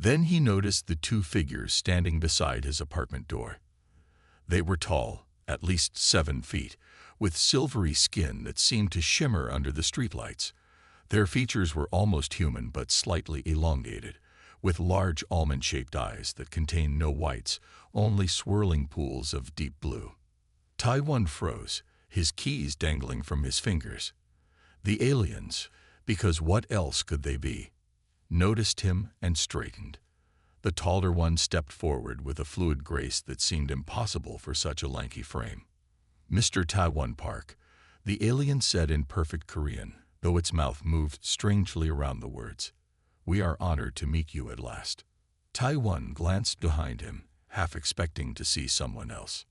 Then he noticed the two figures standing beside his apartment door. They were tall, at least 7 feet, with silvery skin that seemed to shimmer under the streetlights. Their features were almost human but slightly elongated, with large almond-shaped eyes that contained no whites, only swirling pools of deep blue. Taiwan froze, his keys dangling from his fingers. The aliens, because what else could they be, noticed him and straightened. The taller one stepped forward with a fluid grace that seemed impossible for such a lanky frame. "Mr. Taiwan Park," the alien said in perfect Korean, though its mouth moved strangely around the words. "We are honored to meet you at last." Taiwan glanced behind him, half expecting to see someone else.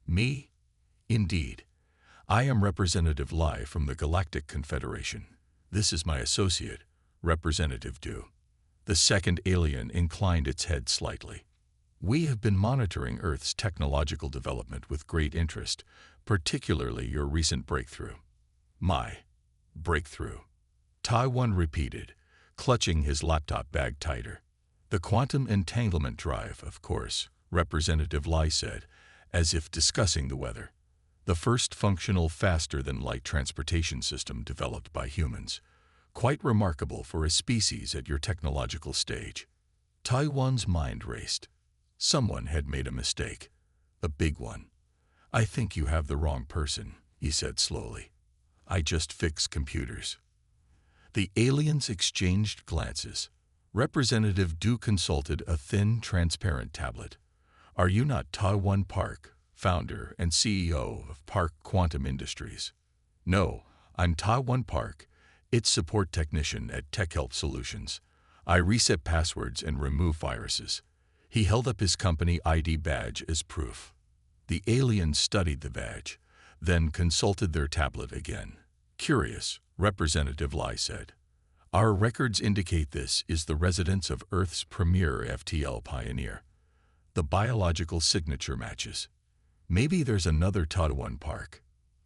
"Me? Indeed. I am Representative Lai from the Galactic Confederation. This is my associate, Representative Du." The second alien inclined its head slightly. "We have been monitoring Earth's technological development with great interest, particularly your recent breakthrough." "My breakthrough," Taiwan repeated, clutching his laptop bag tighter. "The quantum entanglement drive, of course," Representative Lai said, as if discussing the weather. "The first functional faster-than-light transportation system developed by humans. Quite remarkable for a species at your technological stage." Taiwan's mind raced. Someone had made a mistake. A big one. "I think you have the wrong person," he said slowly. "I just fix computers." The aliens exchanged glances. Representative Du consulted a thin, transparent tablet. "Are you not Taiwan Park, founder and CEO of Park Quantum Industries?" "No, I'm Taiwan Park, its support technician at Tech Help Solutions. I reset passwords and remove viruses." He held up his company ID badge as proof. The aliens studied the badge, then consulted their tablet again. "Curious," Representative Lai said. "Our records indicate this is the residence of Earth's premier FTL pioneer. The biological signature matches. Maybe there's another Taiwan Park,"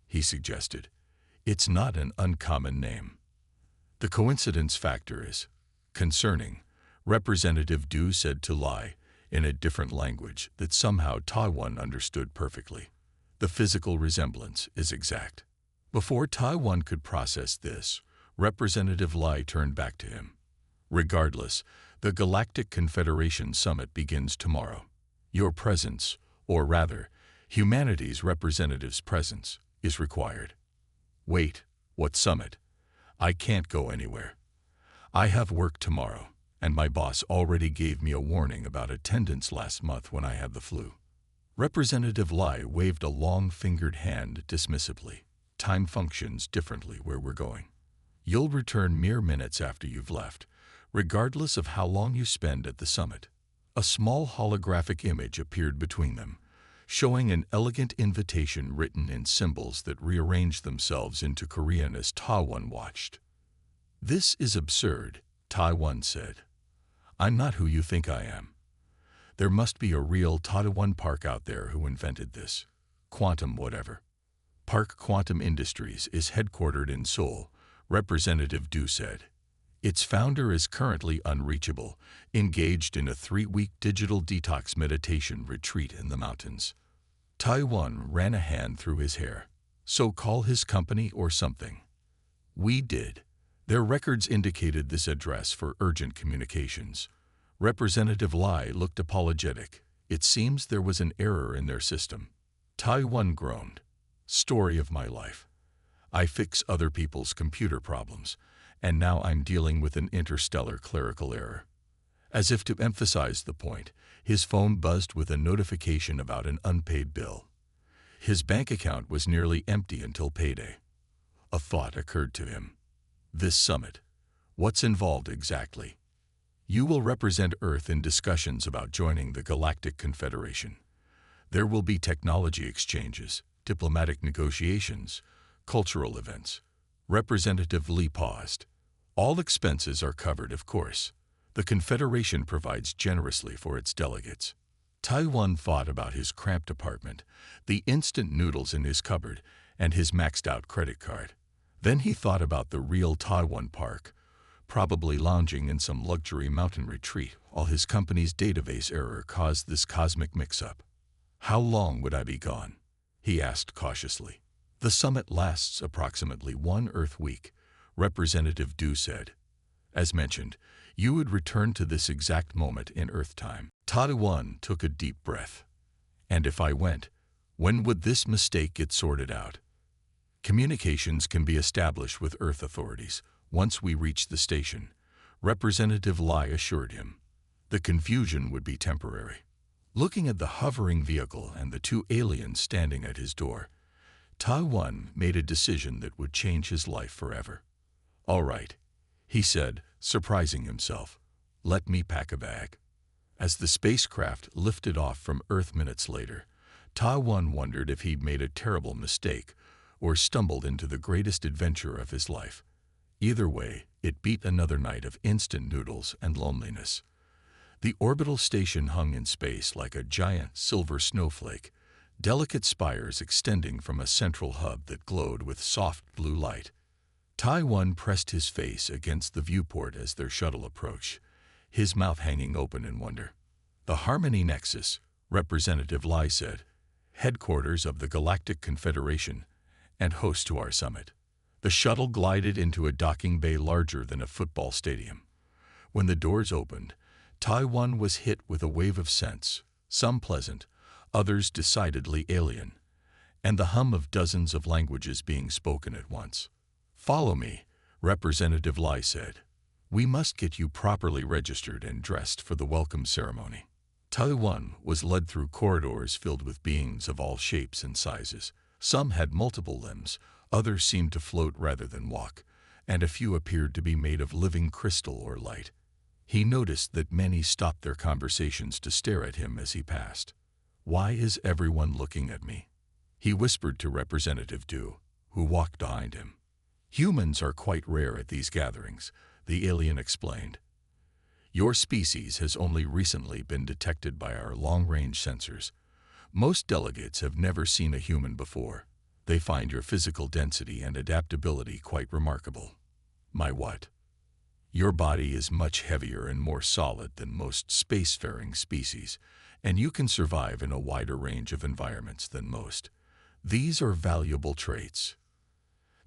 he suggested. "It's not an uncommon name." "The coincidence factor is concerning," Representative Du said to Lai in a different language that somehow Taiwan understood perfectly. "The physical resemblance is exact." Before Taiwan could process this, Representative Lai turned back to him. "Regardless, the Galactic Confederation Summit begins tomorrow. Your presence, or rather, humanity's representative's presence, is required." "Wait, what summit? I can't go anywhere. I have work tomorrow, and my boss already gave me a warning about attendance last month when I had the flu." Representative Lai waved a long-fingered hand dismissively. "Time functions differently where we're going. You'll return mere minutes after you've left, regardless of how long you spend at the summit." A small holographic image appeared between them, showing an elegant invitation written in symbols that rearranged themselves into Korean as Taiwan watched. "This is absurd," Taiwan said. "I'm not who you think I am. There must be a real Taiwan Park out there who invented this. Quantum whatever. Park Quantum Industries is headquartered in Seoul," Representative Du said. "Its founder is currently unreachable, engaged in a 3-week digital detox meditation retreat in the mountains." Taiwan ran a hand through his hair. "So call his company or something." "We did. Their records indicated this address for urgent communications." Representative Lai looked apologetic. "It seems there was an error in their system." Taiwan groaned. "Story of my life. I fix other people's computer problems, and now I'm dealing with an interstellar clerical error." As if to emphasize the point, his phone buzzed with a notification about an unpaid bill. His bank account was nearly empty until payday. A thought occurred to him. "This summit. What's involved exactly?" "You will represent Earth in discussions about joining the Galactic Confederation. There will be technology exchanges, diplomatic negotiations, cultural events." Representative Lee paused. "All expenses are covered, of course. The Confederation provides generously for its delegates." Taiwan thought about his cramped apartment, the instant noodles in his cupboard, and his maxed-out credit card. Then he thought about the real Taiwan Park, probably lounging in some luxury mountain retreat while his company's database error caused this cosmic mix-up. How long would I be gone? He asked cautiously. The summit lasts approximately 1 Earth week, Representative Du said. As mentioned, you would return to this exact moment in Earth time. Ta-1 took a deep breath. And if I went, when would this mistake get sorted out? Communications can be established with Earth authorities once we reach the station, Representative Lai assured him. The confusion would be temporary. Looking at the hovering vehicle and the 2 aliens standing at his door, Ta-1 made a decision that would change his life forever. All right, he said, surprising himself. Let me pack a bag. As the spacecraft lifted off from Earth minutes later, Ta-1 wondered if he'd made a terrible mistake or stumbled into the greatest adventure of his life. Either way, it beat another night of instant noodles and loneliness. The orbital station hung in space like a giant silver snowflake, delicate spires extending from a central hub that glowed with soft blue light. Ta-1 pressed his face against the viewport as their shuttle approached, his mouth hanging open in wonder. The Harmony Nexus, Representative Lai said, headquarters of the Galactic Confederation and host to our summit. The shuttle glided into a docking bay larger than a football stadium. When the doors opened, Ta-1 was hit with a wave of scents, some pleasant, others decidedly alien, and the hum of dozens of languages being spoken at once. Follow me, Representative Lai said. We must get you properly registered and dressed for the welcome ceremony. Ta-1 was led through corridors filled with beings of all shapes and sizes. Some had multiple limbs, others seemed to float rather than walk, and a few appeared to be made of living crystal or light. He noticed that many stopped their conversations to stare at him as he passed. Why is everyone looking at me? He whispered to Representative Du, who walked behind him. Humans are quite rare at these gatherings, the alien explained. Your species has only recently been detected by our long-range sensors. Most delegates have never seen a human before. They find your physical density and adaptability quite remarkable. My what? Your body is much heavier and more solid than most spacefaring species, and you can survive in a wider range of environments than most. These are valuable traits.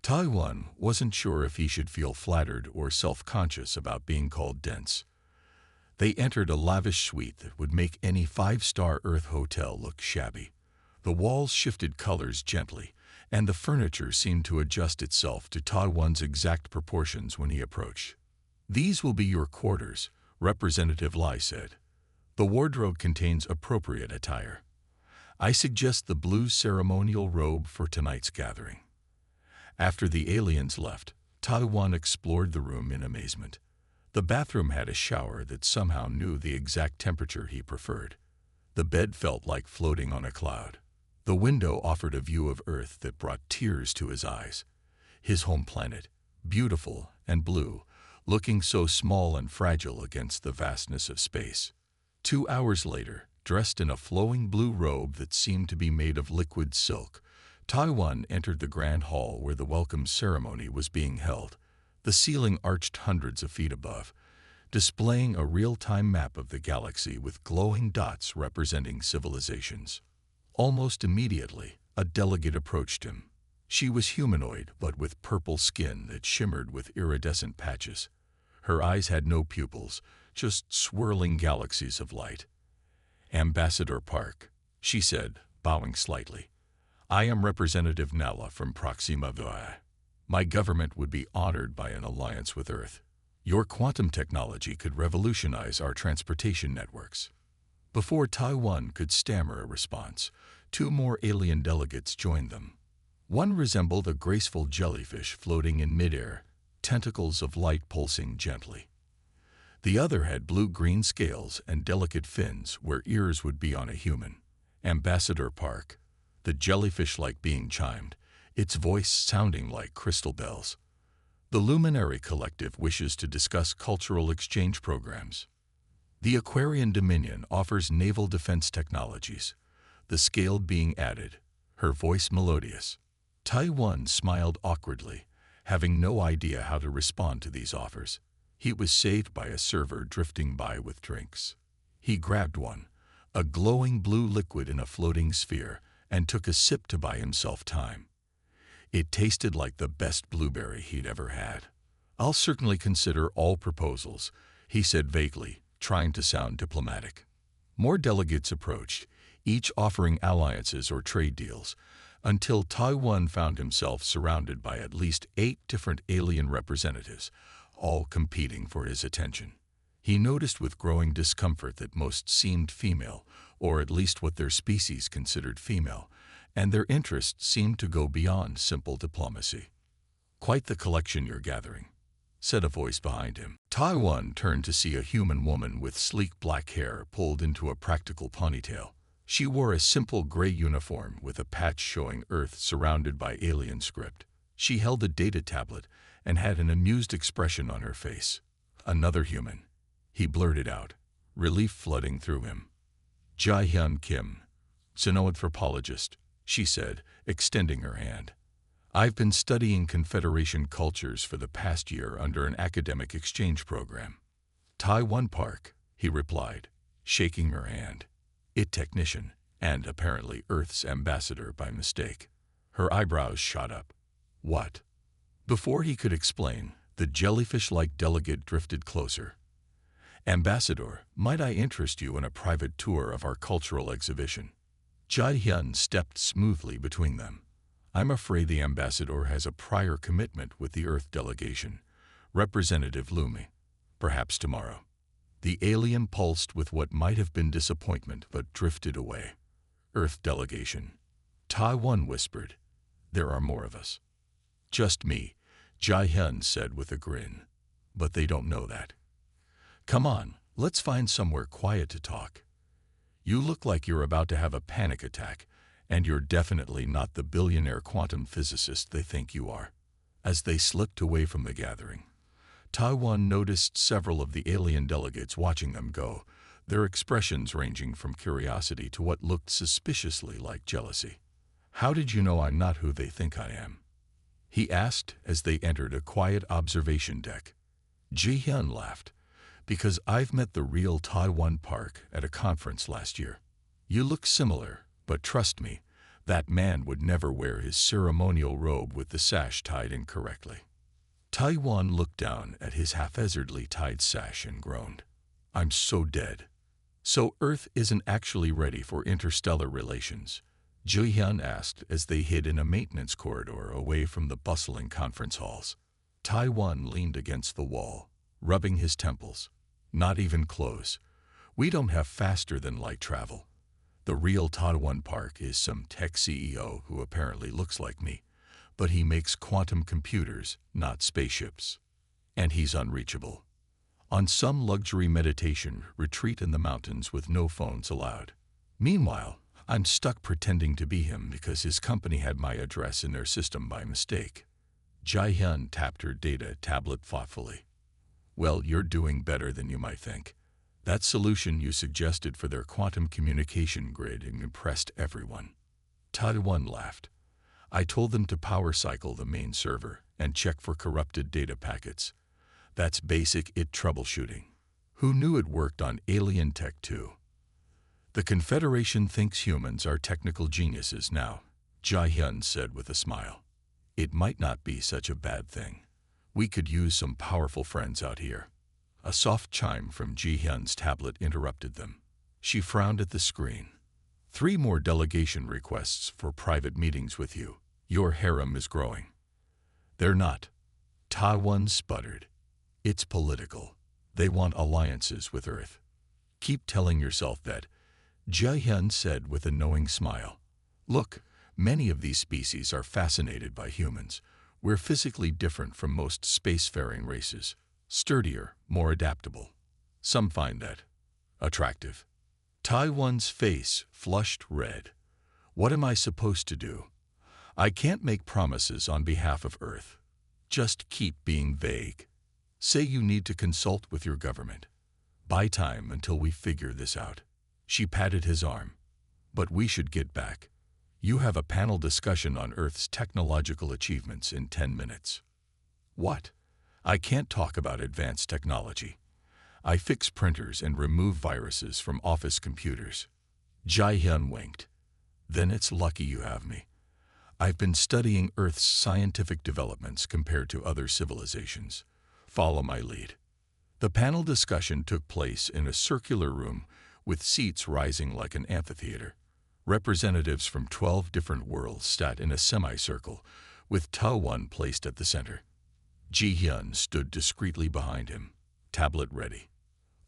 Ta-1 wasn't sure if he should feel flattered or self-conscious about being called dense. They entered a lavish suite that would make any 5-star Earth hotel look shabby. The walls shifted colors gently, and the furniture seemed to adjust itself to Ta-1's exact proportions when he approached. These will be your quarters, Representative Lai said. The wardrobe contains appropriate attire. I suggest the blue ceremonial robe for tonight's gathering. After the aliens left, Ta-1 explored the room in amazement. The bathroom had a shower that somehow knew the exact temperature he preferred. The bed felt like floating on a cloud. The window offered a view of Earth that brought tears to his eyes. His home planet, beautiful and blue, looking so small and fragile against the vastness of space. 2 hours later, dressed in a flowing blue robe that seemed to be made of liquid silk, Ta-1 entered the grand hall where the welcome ceremony was being held. The ceiling arched hundreds of feet above, displaying a real-time map of the galaxy with glowing dots representing civilizations. Almost immediately, a delegate approached him. She was humanoid, but with purple skin that shimmered with iridescent patches. Her eyes had no pupils, just swirling galaxies of light. Ambassador Park, she said, bowing slightly. I am Representative Nala from Proxima Vitae. My government would be honored by an alliance with Earth. Your quantum technology could revolutionize our transportation networks. Before Ta-1 could stammer a response, 2 more alien delegates joined them. One resembled a graceful jellyfish floating in midair, tentacles of light pulsing gently. The other had blue-green scales and delicate fins where ears would be on a human. Ambassador Park, the jellyfish-like being chimed, its voice sounding like crystal bells. The Luminary Collective wishes to discuss cultural exchange programs. The Aquarian Dominion offers naval defense technologies, the scale being added, her voice melodious. Ta-1 smiled awkwardly, having no idea how to respond to these offers. He was saved by a server drifting by with drinks. He grabbed one, a glowing blue liquid in a floating sphere, and took a sip to buy himself time. It tasted like the best blueberry he'd ever had. "I'll certainly consider all proposals," he said vaguely, trying to sound diplomatic. More delegates approached, each offering alliances or trade deals, until Taiwan found himself surrounded by at least 8 different alien representatives, all competing for his attention. He noticed with growing discomfort that most seemed female, or at least what their species considered female, and their interests seemed to go beyond simple diplomacy. "Quite the collection you're gathering," said a voice behind him. Taiwan turned to see a human woman with sleek black hair pulled into a practical ponytail. She wore a simple gray uniform with a patch showing Earth surrounded by alien script. She held a data tablet and had an amused expression on her face. "Another human," he blurted out, relief flooding through him. "Jae-hyun Kim, xenoanthropologist," she said, extending her hand. "I've been studying Confederation cultures for the past year under an academic exchange program." "Taiwan Park," he replied, shaking her hand. "It technician, and apparently Earth's ambassador by mistake." Her eyebrows shot up. "What?" Before he could explain, the jellyfish-like delegate drifted closer. "Ambassador, might I interest you in a private tour of our cultural exhibition?" Jae-hyun stepped smoothly between them. "I'm afraid the ambassador has a prior commitment with the Earth delegation. Representative Lumi. Perhaps tomorrow." The alien pulsed with what might have been disappointment but drifted away. "Earth delegation," Taiwan whispered. "There are more of us." "Just me," Jae-hyun said with a grin. "But they don't know that. Come on, let's find somewhere quiet to talk. You look like you're about to have a panic attack, and you're definitely not the billionaire quantum physicist they think you are." As they slipped away from the gathering, Taiwan noticed several of the alien delegates watching them go, their expressions ranging from curiosity to what looked suspiciously like jealousy. "How did you know I'm not who they think I am?" he asked as they entered a quiet observation deck. Ji-hyun laughed. "Because I've met the real Taiwan Park at a conference last year. You look similar, but trust me, that man would never wear his ceremonial robe with the sash tied incorrectly." Taiwan looked down at his haphazardly tied sash and groaned. "I'm so dead." "So Earth isn't actually ready for interstellar relations?" Ji-hyun asked as they hid in a maintenance corridor away from the bustling conference halls. Taiwan leaned against the wall, rubbing his temples. "Not even close. We don't have faster-than-light travel. The real Taiwan Park is some tech CEO who apparently looks like me, but he makes quantum computers, not spaceships. And he's unreachable. On some luxury meditation retreat in the mountains with no phones allowed. Meanwhile, I'm stuck pretending to be him because his company had my address in their system by mistake." Jae-hyun tapped her data tablet thoughtfully. "Well, you're doing better than you might think. That solution you suggested for their quantum communication grid impressed everyone." Taiwan laughed. "I told them to power cycle the main server and check for corrupted data packets. That's basic IT troubleshooting. Who knew it worked on alien tech too?" "The Confederation thinks humans are technical geniuses now," Jae-hyun said with a smile. "It might not be such a bad thing. We could use some powerful friends out here." A soft chime from Ji-hyun's tablet interrupted them. She frowned at the screen. "3 more delegation requests for private meetings with you. Your harem is growing." "They're not." Taiwan sputtered. "It's political. They want alliances with Earth." "Keep telling yourself that," Jae-hyun said with a knowing smile. "Look, many of these species are fascinated by humans. We're physically different from most spacefaring races. Sturdier, more adaptable. Some find that attractive." Taiwan's face flushed red. "What am I supposed to do? I can't make promises on behalf of Earth. Just keep being vague. Say you need to consult with your government. Buy time until we figure this out." She patted his arm. "But we should get back. You have a panel discussion on Earth's technological achievements in 10 minutes. "What? I can't talk about advanced technology. I fix printers and remove viruses from office computers. Jae-hyun winked. Then it's lucky you have me. I've been studying Earth's scientific developments compared to other civilizations. Follow my lead. The panel discussion took place in a circular room with seats rising like an amphitheater. Representatives from 12 different worlds sat in a semicircle, with Ta-won placed at the center. Ji-hyun stood discreetly behind him, tablet ready.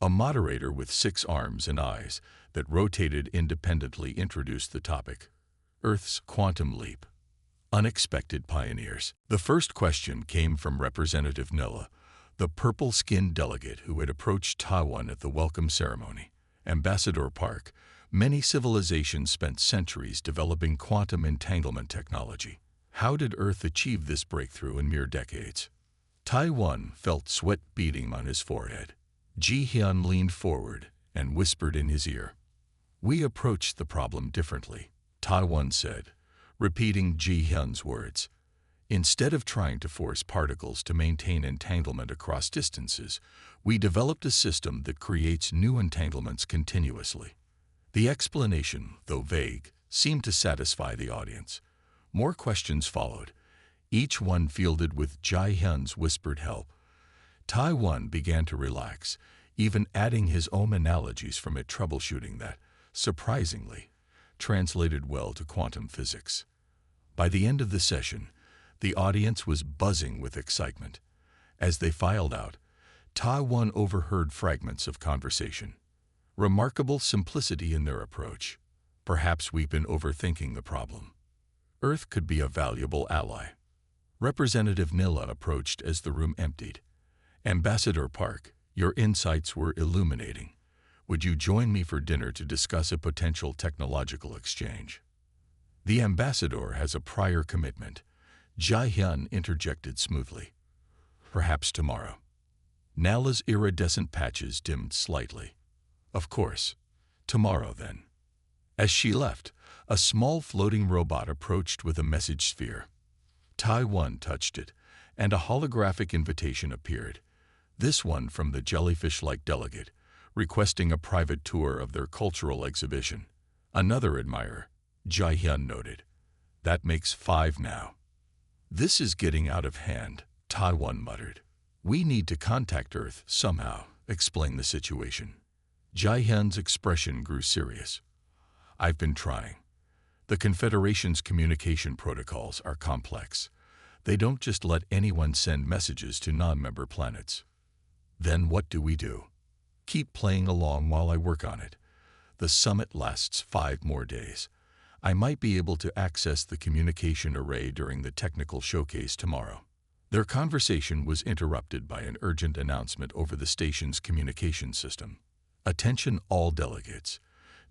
A moderator with 6 arms and eyes that rotated independently introduced the topic: Earth's quantum leap. Unexpected pioneers. The first question came from Representative Nilla, the purple-skinned delegate who had approached Ta-won at the welcome ceremony. Ambassador Park, many civilizations spent centuries developing quantum entanglement technology. How did Earth achieve this breakthrough in mere decades? Ta-won felt sweat beading on his forehead. Ji-hyun leaned forward and whispered in his ear. We approached the problem differently, Ta-won said, repeating Ji-hyun's words. Instead of trying to force particles to maintain entanglement across distances, we developed a system that creates new entanglements continuously. The explanation, though vague, seemed to satisfy the audience. More questions followed, each one fielded with Ji-hyun's whispered help. Ta-won began to relax, even adding his own analogies from it, troubleshooting that, surprisingly, translated well to quantum physics. By the end of the session, the audience was buzzing with excitement. As they filed out, Ta-won overheard fragments of conversation. Remarkable simplicity in their approach. Perhaps we've been overthinking the problem. Earth could be a valuable ally. Representative Nilla approached as the room emptied. Ambassador Park, your insights were illuminating. Would you join me for dinner to discuss a potential technological exchange? The ambassador has a prior commitment. Ji-hyun interjected smoothly. Perhaps tomorrow. Nalla's iridescent patches dimmed slightly. Of course. Tomorrow, then. As she left, a small floating robot approached with a message sphere. Ta-won touched it, and a holographic invitation appeared. This one from the jellyfish-like delegate, requesting a private tour of their cultural exhibition. Another admirer, Ji-hyun noted. That makes 5 now. This is getting out of hand, Ta-won muttered. We need to contact Earth somehow, explain the situation. Ji-hyun's expression grew serious. I've been trying. The Confederation's communication protocols are complex. They don't just let anyone send messages to non-member planets. Then what do we do? Keep playing along while I work on it. The summit lasts 5 more days. I might be able to access the communication array during the technical showcase tomorrow. Their conversation was interrupted by an urgent announcement over the station's communication system. Attention all delegates.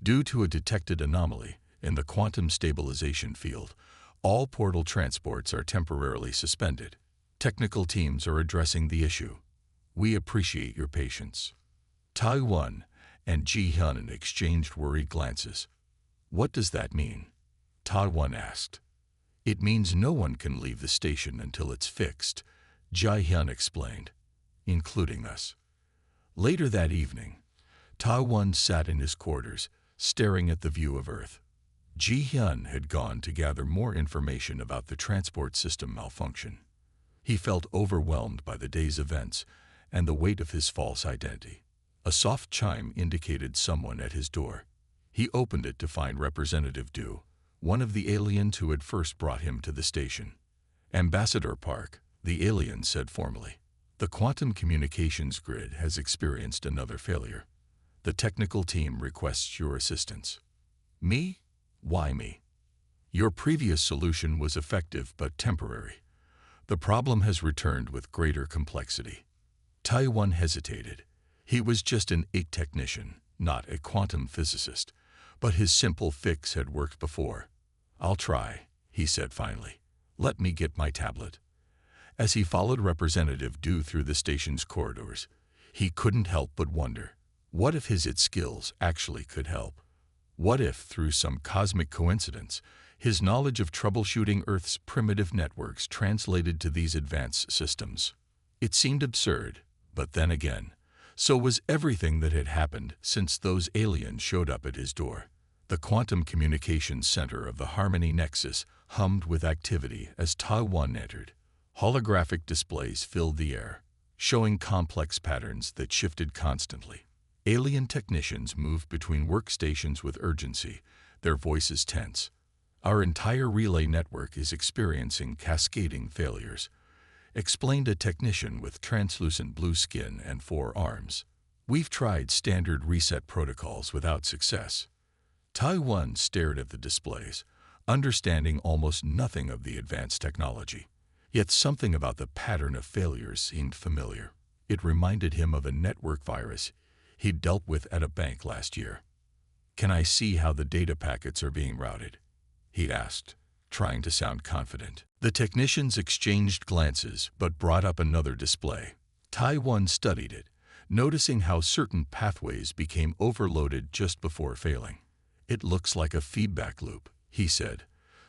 Due to a detected anomaly in the quantum stabilization field, all portal transports are temporarily suspended. Technical teams are addressing the issue. We appreciate your patience. Ta-won and Ji-hyun exchanged worried glances. What does that mean? Ta-won asked. It means no one can leave the station until it's fixed, Ji-hyun explained, including us. Later that evening, Ta-won sat in his quarters, staring at the view of Earth. Ji-hyun had gone to gather more information about the transport system malfunction. He felt overwhelmed by the day's events and the weight of his false identity. A soft chime indicated someone at his door. He opened it to find Representative Du, one of the aliens who had first brought him to the station. Ambassador Park, the alien said formally. The quantum communications grid has experienced another failure. The technical team requests your assistance. Me? Why me? Your previous solution was effective but temporary. The problem has returned with greater complexity. Ta-won hesitated. He was just an IT technician, not a quantum physicist, but his simple fix had worked before. I'll try, he said finally. Let me get my tablet. As he followed Representative Du through the station's corridors, he couldn't help but wonder, what if his IT skills actually could help? What if, through some cosmic coincidence, his knowledge of troubleshooting Earth's primitive networks translated to these advanced systems? It seemed absurd, but then again, so was everything that had happened since those aliens showed up at his door. The quantum communications center of the Harmony Nexus hummed with activity as Taiwan entered. Holographic displays filled the air, showing complex patterns that shifted constantly. Alien technicians moved between workstations with urgency, their voices tense. "Our entire relay network is experiencing cascading failures," explained a technician with translucent blue skin and 4 arms. "We've tried standard reset protocols without success." Taiwan stared at the displays, understanding almost nothing of the advanced technology. Yet something about the pattern of failures seemed familiar. It reminded him of a network virus he'd dealt with at a bank last year. "Can I see how the data packets are being routed?" he asked, trying to sound confident. The technicians exchanged glances but brought up another display. Taiwan studied it, noticing how certain pathways became overloaded just before failing. "It looks like a feedback loop," he said.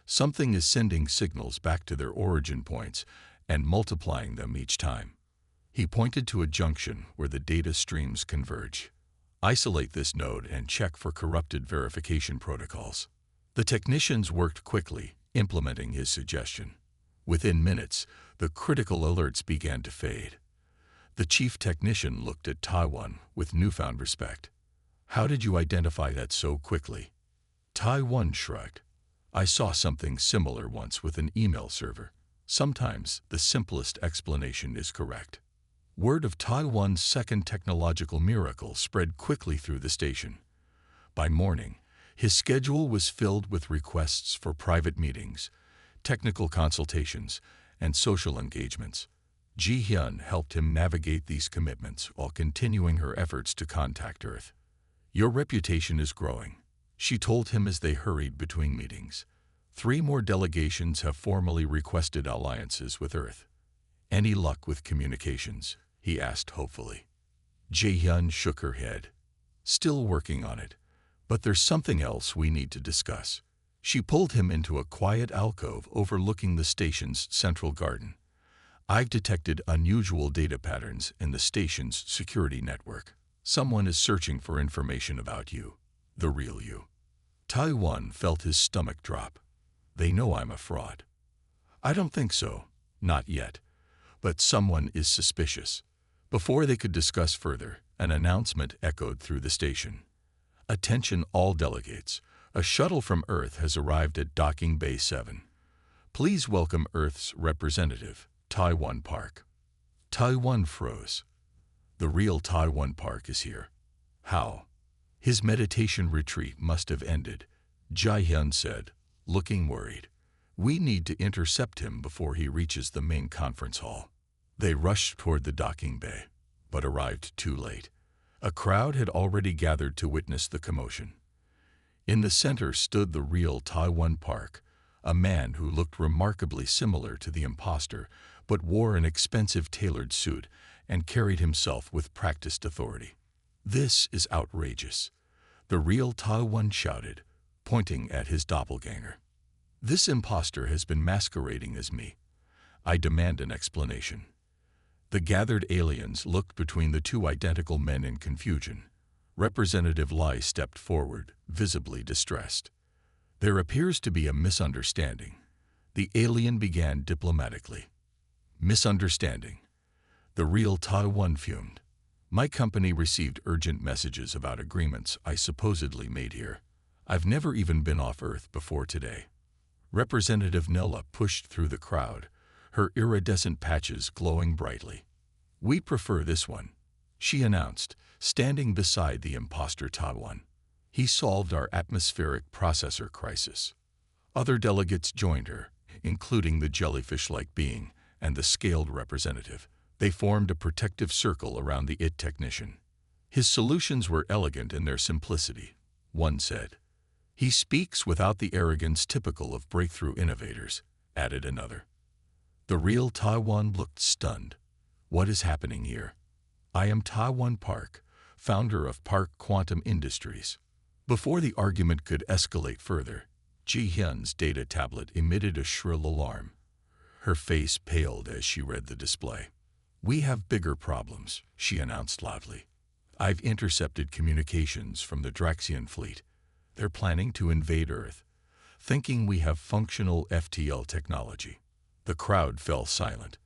"Something is sending signals back to their origin points and multiplying them each time." He pointed to a junction where the data streams converge. "Isolate this node and check for corrupted verification protocols." The technicians worked quickly, implementing his suggestion. Within minutes, the critical alerts began to fade. The chief technician looked at Taiwan with newfound respect. "How did you identify that so quickly?" Taiwan shrugged. "I saw something similar once with an email server. Sometimes the simplest explanation is correct." Word of Taiwan's second technological miracle spread quickly through the station. By morning, his schedule was filled with requests for private meetings, technical consultations, and social engagements. Ji-hyun helped him navigate these commitments while continuing her efforts to contact Earth. "Your reputation is growing," she told him as they hurried between meetings. 3 more delegations have formally requested alliances with Earth. "Any luck with communications?" he asked hopefully. Ji-hyun shook her head. "Still working on it, but there's something else we need to discuss." She pulled him into a quiet alcove overlooking the station's central garden. "I've detected unusual data patterns in the station's security network. Someone is searching for information about you, the real you." Taiwan felt his stomach drop. "They know I'm a fraud." "I don't think so. Not yet. But someone is suspicious." Before they could discuss further, an announcement echoed through the station. "Attention all delegates. A shuttle from Earth has arrived at Docking Bay 7. Please welcome Earth's representative, Taiwan Park." Taiwan froze. "The real Taiwan Park is here. How?" "His meditation retreat must have ended," Ji-hyun said, looking worried. "We need to intercept him before he reaches the main conference hall." They rushed toward the docking bay, but arrived too late. A crowd had already gathered to witness the commotion. In the center stood the real Taiwan Park, a man who looked remarkably similar to the imposter, but wore an expensive tailored suit and carried himself with practiced authority. "This is outrageous," the real Taiwan shouted, pointing at his doppelganger. "This imposter has been masquerading as me. I demand an explanation." The gathered aliens looked between the 2 identical men in confusion. Representative Lai stepped forward, visibly distressed. "There appears to be a misunderstanding," the alien began diplomatically. "Misunderstanding?" The real Taiwan fumed. "My company received urgent messages about agreements I supposedly made here. I've never even been off Earth before today." Representative Nella pushed through the crowd, her iridescent patches glowing brightly. "We prefer this one," she announced, standing beside the imposter Taiwan. "He solved our atmospheric processor crisis." Other delegates joined her, including the jellyfish-like being and the scaled representative. They formed a protective circle around the IT technician. "His solutions were elegant in their simplicity," one said. "He speaks without the arrogance typical of breakthrough innovators," added another. The real Taiwan looked stunned. "What is happening here?" "I am Taiwan Park, founder of Park Quantum Industries." Before the argument could escalate further, Ji-hyun's data tablet emitted a shrill alarm. Her face paled as she read the display. "We have bigger problems," she announced loudly. "I've intercepted communications from the Draxian fleet. They're planning to invade Earth, thinking we have functional FTL technology." The crowd fell silent.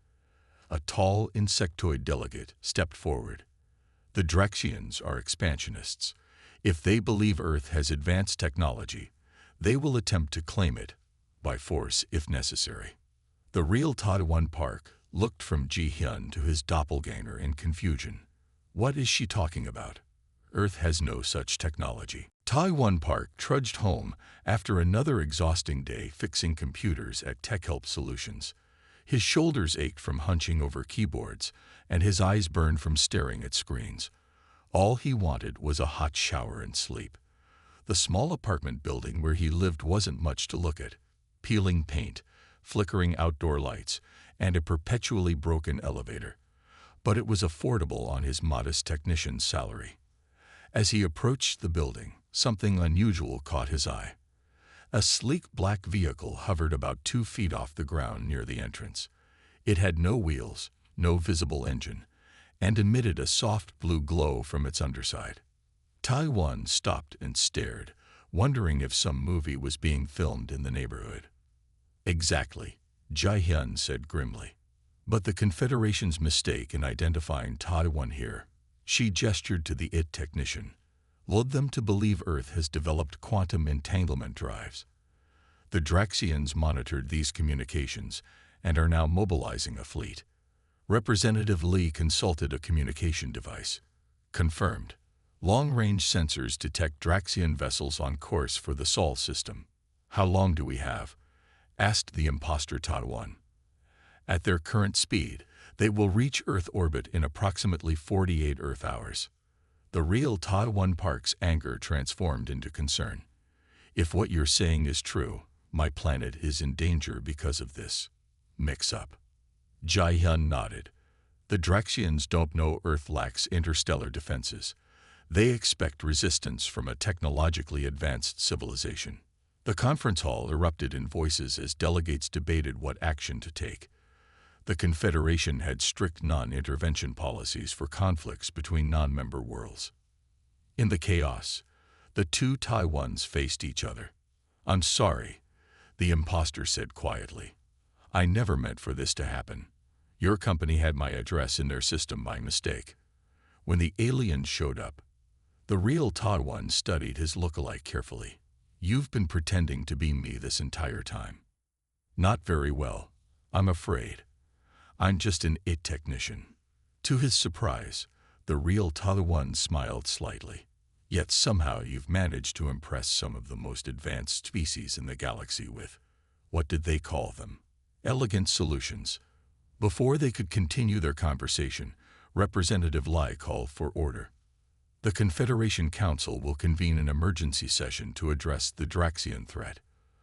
A tall insectoid delegate stepped forward. "The Draxians are expansionists. If they believe Earth has advanced technology, they will attempt to claim it, by force if necessary." The real Taiwan Park looked from Ji-hyun to his doppelganger in confusion. What is she talking about? Earth has no such technology. Taiwan Park trudged home after another exhausting day fixing computers at Tech Help Solutions. His shoulders ached from hunching over keyboards, and his eyes burned from staring at screens. All he wanted was a hot shower and sleep. The small apartment building where he lived wasn't much to look at. Peeling paint, flickering outdoor lights, and a perpetually broken elevator. But it was affordable on his modest technician's salary. As he approached the building, something unusual caught his eye. A sleek black vehicle hovered about 2 feet off the ground near the entrance. It had no wheels, no visible engine, and emitted a soft blue glow from its underside. Taiwan stopped and stared, wondering if some movie was being filmed in the neighborhood. "Exactly," Ji-hyun said grimly. "But the Confederation's mistake in identifying Taiwan here," she gestured to the IT technician, "led them to believe Earth has developed quantum entanglement drives. The Draxians monitored these communications and are now mobilizing a fleet. Representative Lee consulted a communication device. Confirmed. Long-range sensors detect Draxian vessels on course for the Sol system." "How long do we have?" asked the imposter Taiwan. "At their current speed, they will reach Earth orbit in approximately 48 Earth hours." The real Taiwan Park's anger transformed into concern. "If what you're saying is true, my planet is in danger because of this mix-up." Ji-hyun nodded. "The Draxians don't know Earth lacks interstellar defenses. They expect resistance from a technologically advanced civilization." The conference hall erupted in voices as delegates debated what action to take. The Confederation had strict non-intervention policies for conflicts between non-member worlds. In the chaos, the two Taiwans faced each other. "I'm sorry," the imposter said quietly. "I never meant for this to happen. Your company had my address in their system by mistake." When the aliens showed up, the real Taiwan studied his lookalike carefully. "You've been pretending to be me this entire time." "Not very well, I'm afraid. I'm just an IT technician." To his surprise, the real Taiwan smiled slightly. "Yet somehow you've managed to impress some of the most advanced species in the galaxy with, what did they call them? Elegant solutions." Before they could continue their conversation, Representative Lai called for order. "The Confederation Council will convene an emergency session to address the Draxian threat.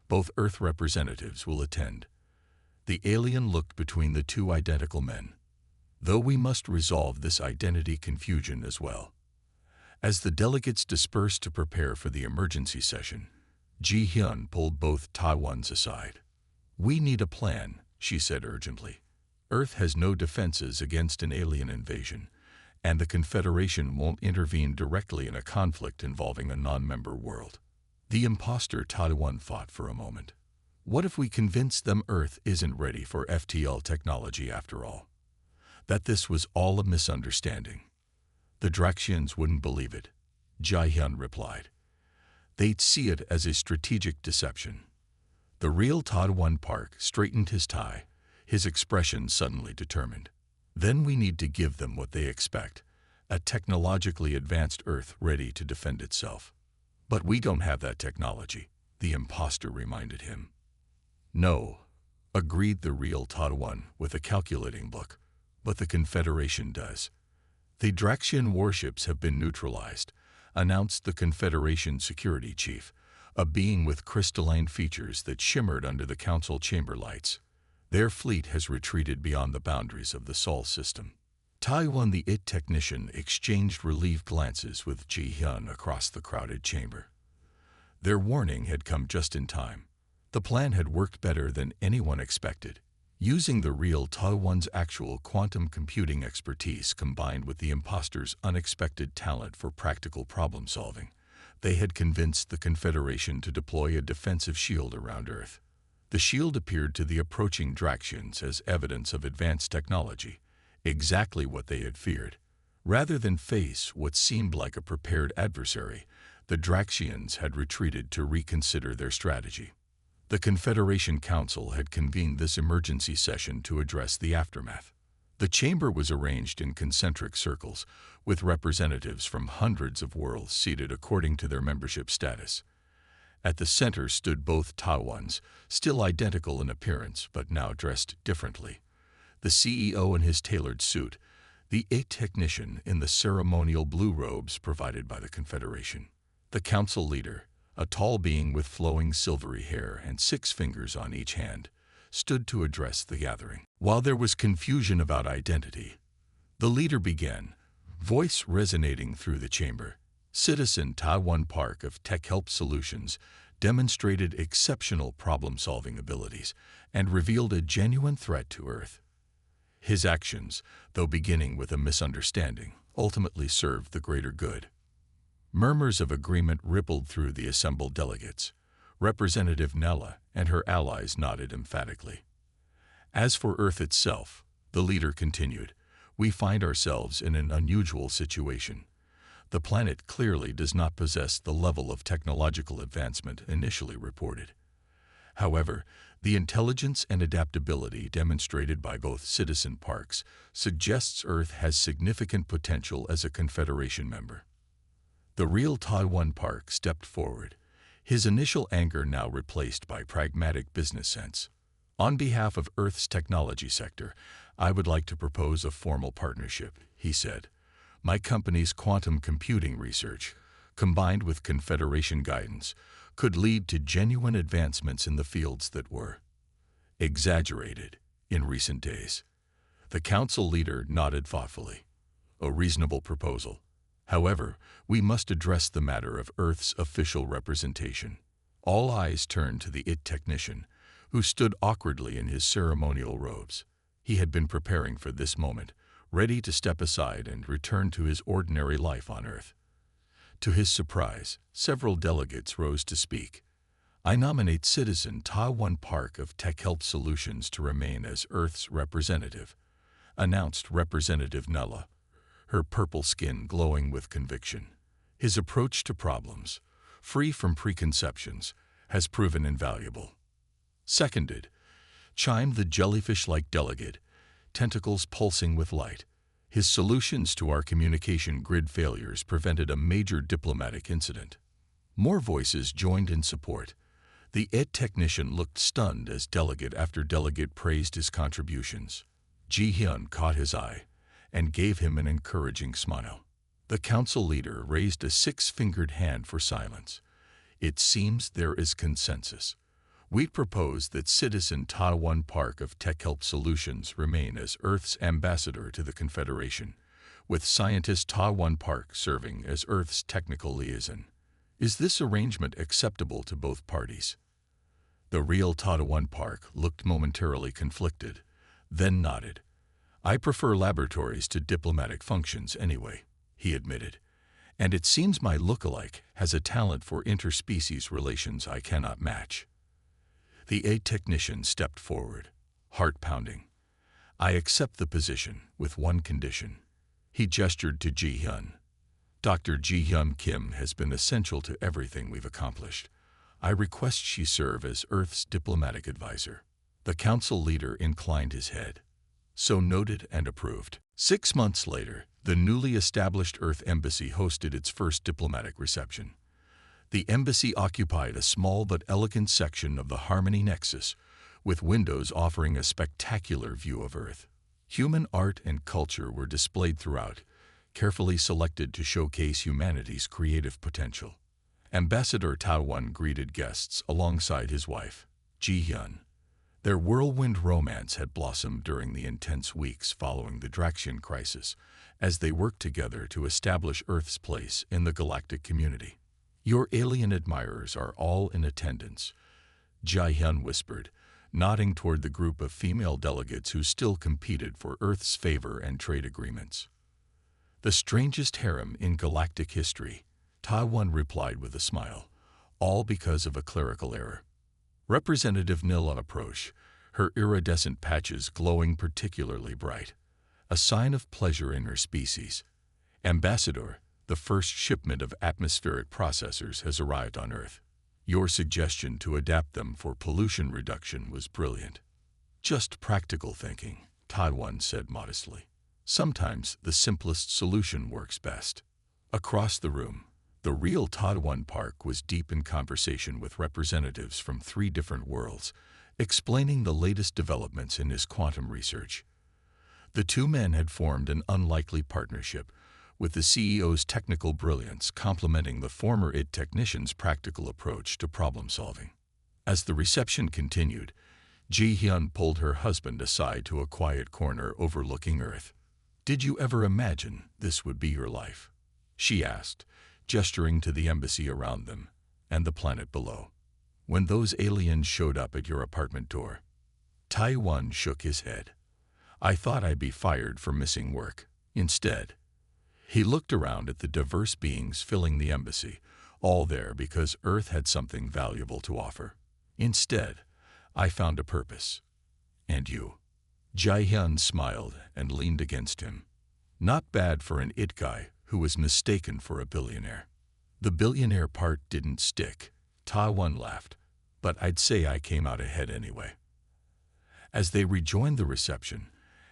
Both Earth representatives will attend." The alien looked between the two identical men. "Though we must resolve this identity confusion as well." As the delegates dispersed to prepare for the emergency session, Ji-hyun pulled both Taiwans aside. "We need a plan," she said urgently. "Earth has no defenses against an alien invasion, and the Confederation won't intervene directly in a conflict involving a non-member world." The imposter Taiwan thought for a moment. What if we convince them Earth isn't ready for FTL technology after all? That this was all a misunderstanding. "The Draxians wouldn't believe it," Ji-hyun replied. "They'd see it as a strategic deception." The real Taiwan Park straightened his tie, his expression suddenly determined. "Then we need to give them what they expect, a technologically advanced Earth ready to defend itself." "But we don't have that technology," the imposter reminded him. "No," agreed the real Taiwan with a calculating look, "but the Confederation does." "The Draxian warships have been neutralized," announced the Confederation security chief, a being with crystalline features that shimmered under the council chamber lights. "Their fleet has retreated beyond the boundaries of the Sol system." Taiwan the IT technician exchanged relieved glances with Ji-hyun across the crowded chamber. Their warning had come just in time. The plan had worked better than anyone expected. Using the real Taiwan's actual quantum computing expertise combined with the imposter's unexpected talent for practical problem-solving, they had convinced the Confederation to deploy a defensive shield around Earth. The shield appeared to the approaching Draxians as evidence of advanced technology, exactly what they had feared. Rather than face what seemed like a prepared adversary, the Draxians had retreated to reconsider their strategy. The Confederation Council had convened this emergency session to address the aftermath. The chamber was arranged in concentric circles, with representatives from hundreds of worlds seated according to their membership status. At the center stood both Taiwans, still identical in appearance but now dressed differently. The CEO in his tailored suit, the technician in the ceremonial blue robes provided by the Confederation. The council leader, a tall being with flowing silvery hair and 6 fingers on each hand, stood to address the gathering. While there was confusion about identity, the leader began, voice resonating through the chamber. Citizen Taiwan Park of Tech Help Solutions demonstrated exceptional problem-solving abilities and revealed a genuine threat to Earth. His actions, though beginning with a misunderstanding, ultimately served the greater good. Murmurs of agreement rippled through the assembled delegates. Representative Nella and her allies nodded emphatically. As for Earth itself, the leader continued, we find ourselves in an unusual situation. The planet clearly does not possess the level of technological advancement initially reported. However, the intelligence and adaptability demonstrated by both citizen parks suggests Earth has significant potential as a Confederation member. The real Taiwan Park stepped forward, his initial anger now replaced by pragmatic business sense. On behalf of Earth's technology sector, I would like to propose a formal partnership, he said. My company's quantum computing research, combined with Confederation guidance, could lead to genuine advancements in the fields that were exaggerated in recent days. The council leader nodded thoughtfully. A reasonable proposal. However, we must address the matter of Earth's official representation. All eyes turned to the technician, who stood awkwardly in his ceremonial robes. He had been preparing for this moment, ready to step aside and return to his ordinary life on Earth. To his surprise, several delegates rose to speak. I nominate Citizen Taiwan Park of Tech Help Solutions to remain as Earth's representative, announced Representative Nella, her purple skin glowing with conviction. His approach to problems, free from preconceptions, has proven invaluable. Seconded, chimed the jellyfish-like delegate, tentacles pulsing with light. His solutions to our communication grid failures prevented a major diplomatic incident. More voices joined in support. The technician looked stunned as delegate after delegate praised his contributions. Ji-hyun caught his eye and gave him an encouraging smile. The council leader raised a 6-fingered hand for silence. It seems there is consensus. We propose that Citizen Taiwan Park of Tech Help Solutions remain as Earth's ambassador to the Confederation, with scientist Taiwan Park serving as Earth's technical liaison. Is this arrangement acceptable to both parties? The real Taiwan Park looked momentarily conflicted, then nodded. I prefer laboratories to diplomatic functions anyway, he admitted, and it seems my lookalike has a talent for interspecies relations I cannot match. The technician stepped forward, heart pounding. I accept the position with one condition. He gestured to Ji-hyun. Dr. Ji-hyun Kim has been essential to everything we've accomplished. I request she serve as Earth's diplomatic advisor. The council leader inclined his head. So noted and approved. 6 months later, the newly established Earth Embassy hosted its first diplomatic reception. The embassy occupied a small but elegant section of the Harmony Nexus, with windows offering a spectacular view of Earth. Human art and culture were displayed throughout, carefully selected to showcase humanity's creative potential. Ambassador Taiwan greeted guests alongside his wife, Ji-hyun. Their whirlwind romance had blossomed during the intense weeks following the Draxian crisis, as they worked together to establish Earth's place in the galactic community. Your alien admirers are all in attendance, Ji-hyun whispered, nodding toward the group of female delegates who still competed for Earth's favor and trade agreements. "The strangest harem in galactic history," Taiwan replied with a smile, "all because of a clerical error." Representative Nilla approached, her iridescent patches glowing particularly bright, a sign of pleasure in her species. "Ambassador, the first shipment of atmospheric processors has arrived on Earth. Your suggestion to adapt them for pollution reduction was brilliant." "Just practical thinking," Taiwan said modestly. "Sometimes the simplest solution works best." Across the room, the real Taiwan Park was deep in conversation with representatives from 3 different worlds, explaining the latest developments in his quantum research. The 2 men had formed an unlikely partnership, with the CEO's technical brilliance complementing the former IT technician's practical approach to problem-solving. As the reception continued, Ji-hyun pulled her husband aside to a quiet corner overlooking Earth. "Did you ever imagine this would be your life?" she asked, gesturing to the embassy around them and the planet below. "When those aliens showed up at your apartment door?" Taiwan shook his head. "I thought I'd be fired for missing work. Instead," he looked around at the diverse beings filling the embassy, all there because Earth had something valuable to offer. "Instead, I found a purpose." "And you?" Ji-hyun smiled and leaned against him. "Not bad for an IT guy who was mistaken for a billionaire." "The billionaire part didn't stick," Taiwan laughed, "but I'd say I came out ahead anyway." As they rejoined the reception,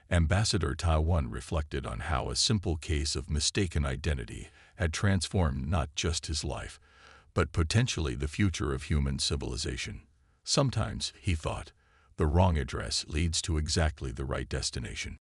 Ambassador Taiwan reflected on how a simple case of mistaken identity had transformed not just his life, but potentially the future of human civilization. Sometimes, he thought, the wrong address leads to exactly the right destination.